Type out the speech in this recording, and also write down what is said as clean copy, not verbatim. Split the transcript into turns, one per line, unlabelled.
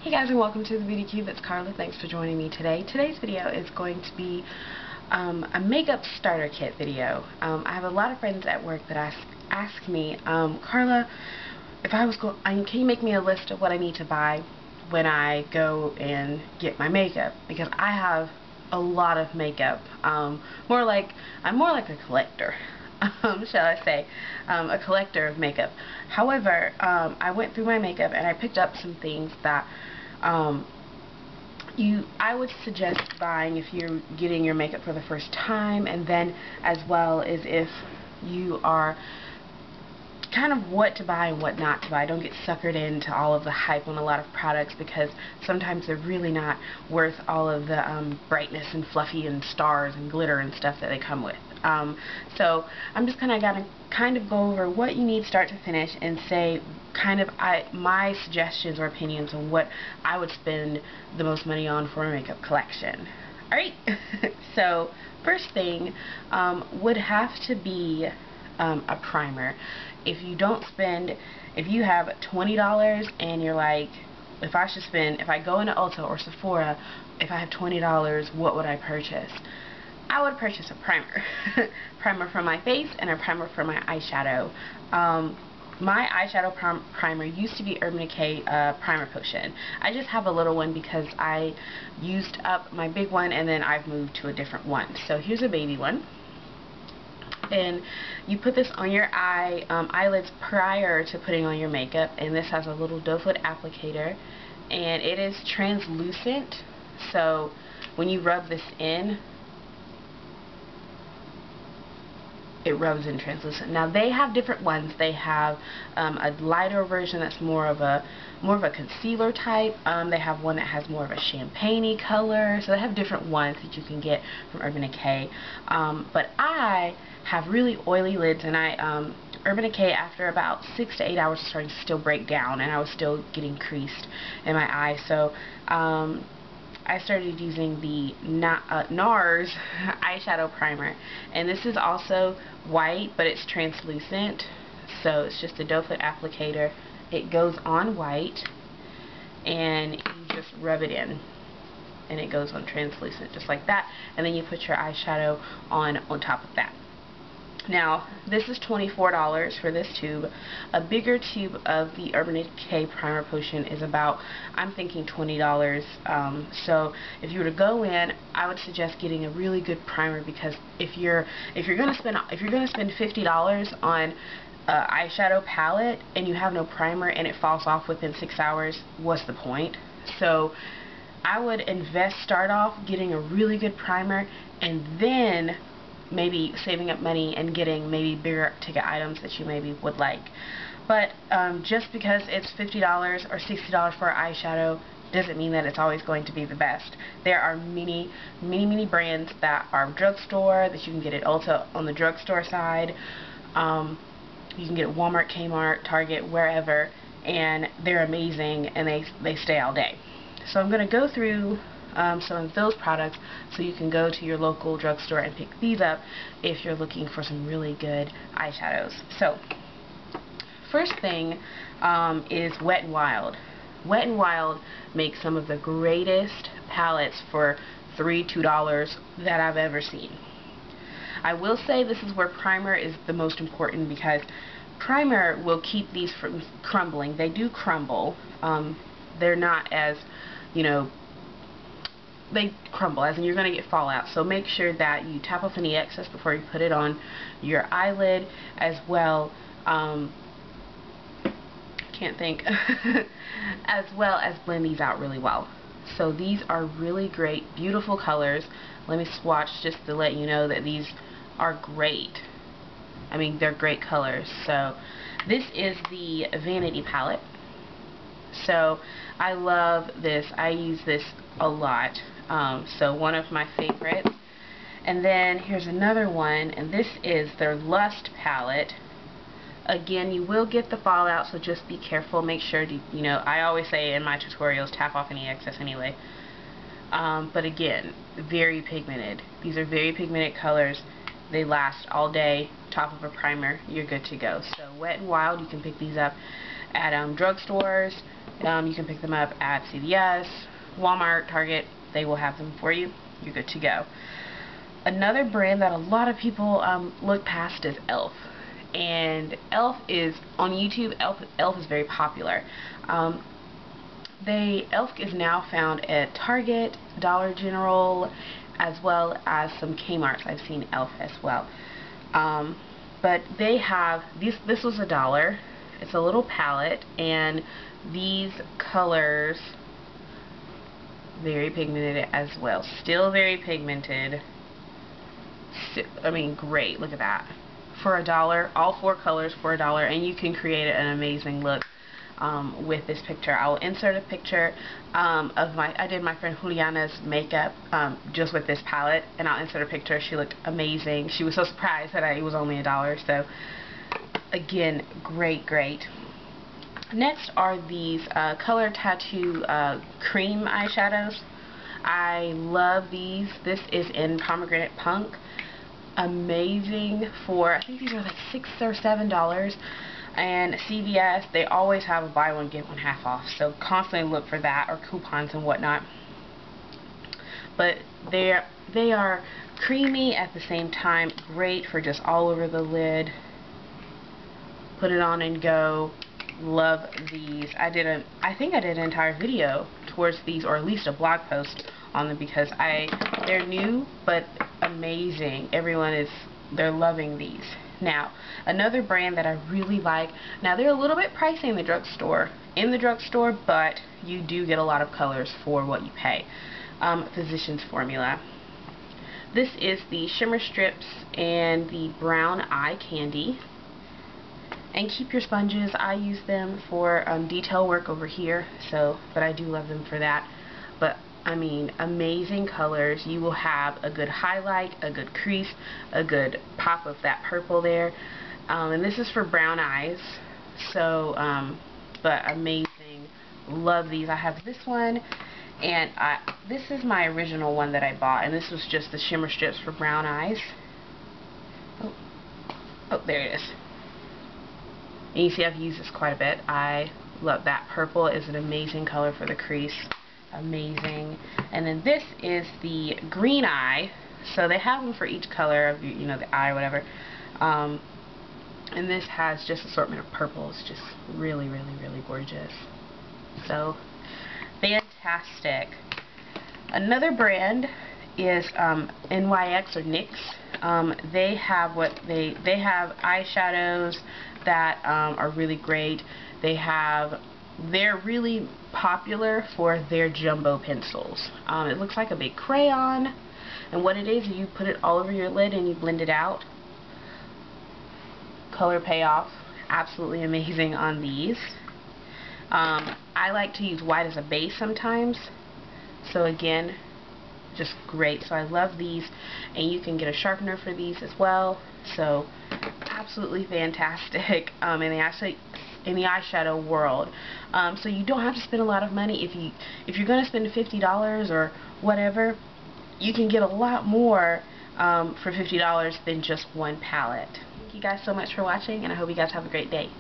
Hey guys, and welcome to the Beauty Cube. It's Carla. Thanks for joining me today. Today's video is going to be a makeup starter kit video. I have a lot of friends at work that ask me, Carla, if I was can you make me a list of what I need to buy when I go and get my makeup? Because I have a lot of makeup. I'm more like a collector. Shall I say, a collector of makeup. However, I went through my makeup and I picked up some things that I would suggest buying if you're getting your makeup for the first time, and then as well as if you are kind of what to buy and what not to buy. Don't get suckered into all of the hype on a lot of products, because sometimes they're really not worth all of the brightness and fluffy and stars and glitter and stuff that they come with. So I'm just gonna go over what you need start to finish and say my suggestions or opinions on what I would spend the most money on for a makeup collection. Alright, so first thing would have to be a primer. If you have $20 and you're like, if I go into Ulta or Sephora, if I have $20, what would I purchase? I would purchase a primer. Primer for my face and a primer for my eyeshadow. My eyeshadow primer used to be Urban Decay Primer Potion. I just have a little one because I used up my big one and then I've moved to a different one. So here's a baby one. And you put this on your eyelids prior to putting on your makeup, and this has a little doe foot applicator, and it is translucent, so when you rub this in, it rubs in translucent. Now they have different ones. They have a lighter version that's more of a concealer type. They have one that has more of a champagne-y color. So they have different ones that you can get from Urban Decay. But I have really oily lids, and Urban Decay, after about 6 to 8 hours, was starting to still break down, and I was still getting creased in my eyes. So I started using the NARS eyeshadow primer, and this is also white, but it's translucent, so it's just a doe foot applicator. It goes on white, and you just rub it in, and it goes on translucent, just like that, and then you put your eyeshadow on top of that. Now, this is $24 for this tube. A bigger tube of the Urban Decay Primer Potion is about, I'm thinking, $20. So if you were to go in, I would suggest getting a really good primer, because if you're gonna spend $50 on an eyeshadow palette and you have no primer and it falls off within 6 hours, what's the point? So I would start off getting a really good primer, and then maybe saving up money and getting maybe bigger ticket items that you maybe would like. But just because it's $50 or $60 for eyeshadow doesn't mean that it's always going to be the best. There are many brands that are drugstore that you can get at Ulta on the drugstore side. You can get at Walmart, Kmart, Target, wherever, and they're amazing, and they stay all day. So I'm going to go through some of those products so you can go to your local drugstore and pick these up if you're looking for some really good eyeshadows. So first thing is Wet n Wild. Wet n Wild makes some of the greatest palettes for $2 that I've ever seen. I will say this is where primer is the most important, because primer will keep these from crumbling. They do crumble. They're not as, they crumble, as in you're going to get fallout. So make sure that you tap off any excess before you put it on your eyelid, as well as well as blend these out really well. So these are really great, beautiful colors. Let me swatch just to let you know that these are great. I mean, they're great colors. So this is the Vanity palette. So I love this. I use this a lot. So one of my favorites. And then here's another one, and this is their Lust palette. Again, you will get the fallout, so just be careful. Make sure to, I always say in my tutorials, tap off any excess anyway. But again, very pigmented. These are very pigmented colors. They last all day. Top of a primer, you're good to go. So Wet n Wild, you can pick these up at drugstores You can pick them up at CVS, Walmart, Target. They will have them for you. You're good to go. Another brand that a lot of people look past is e.l.f. And e.l.f. is on YouTube. e.l.f. is very popular. e.l.f. is now found at Target, Dollar General, as well as some Kmart's. I've seen e.l.f. as well. But they have this was $1. It's a little palette, and these colors, very pigmented as well. Still very pigmented. I mean, great. Look at that. For $1, all 4 colors for $1, and you can create an amazing look with this picture. I will insert a picture of I did my friend Juliana's makeup just with this palette, and I'll insert a picture. She looked amazing. She was so surprised that it was only $1. So again, great. Next are these Color Tattoo cream eyeshadows. I love these. This is in Pomegranate Punk. Amazing for, I think these are like $6 or $7. And CVS, they always have a buy one get one half off, so constantly look for that, or coupons and whatnot. But they are creamy at the same time, great for just all over the lid. Put it on and go. Love these. I think I did an entire video towards these, or at least a blog post on them, because they're new but amazing. They're loving these. Now, another brand that I really like, now they're a little bit pricey in the drugstore, but you do get a lot of colors for what you pay. Physicians Formula. This is the Shimmer Strips and the Brown Eye Candy. And keep your sponges. I use them for detail work over here, but I do love them for that. But I mean, amazing colors. You will have a good highlight, a good crease, a good pop of that purple there. And this is for brown eyes. So, but amazing. Love these. I have this one, and this is my original one that I bought, and this was just the Shimmer Strips for brown eyes. Oh, there it is. And you see I've used this quite a bit. I love that. Purple is an amazing color for the crease. Amazing. And then this is the green eye. So they have them for each color of, you know, the eye, whatever. And this has just assortment of purples. Just really gorgeous. So fantastic. Another brand is NYX or NYX. They have they have eyeshadows that are really great. They're really popular for their jumbo pencils. It looks like a big crayon, and what it is, you put it all over your lid and you blend it out. Color payoff, absolutely amazing on these. I like to use white as a base sometimes, so again, just great. So I love these, and you can get a sharpener for these as well. So absolutely fantastic in the eyeshadow world. So you don't have to spend a lot of money. If you're going to spend $50 or whatever, you can get a lot more for $50 than just one palette. Thank you guys so much for watching, and I hope you guys have a great day.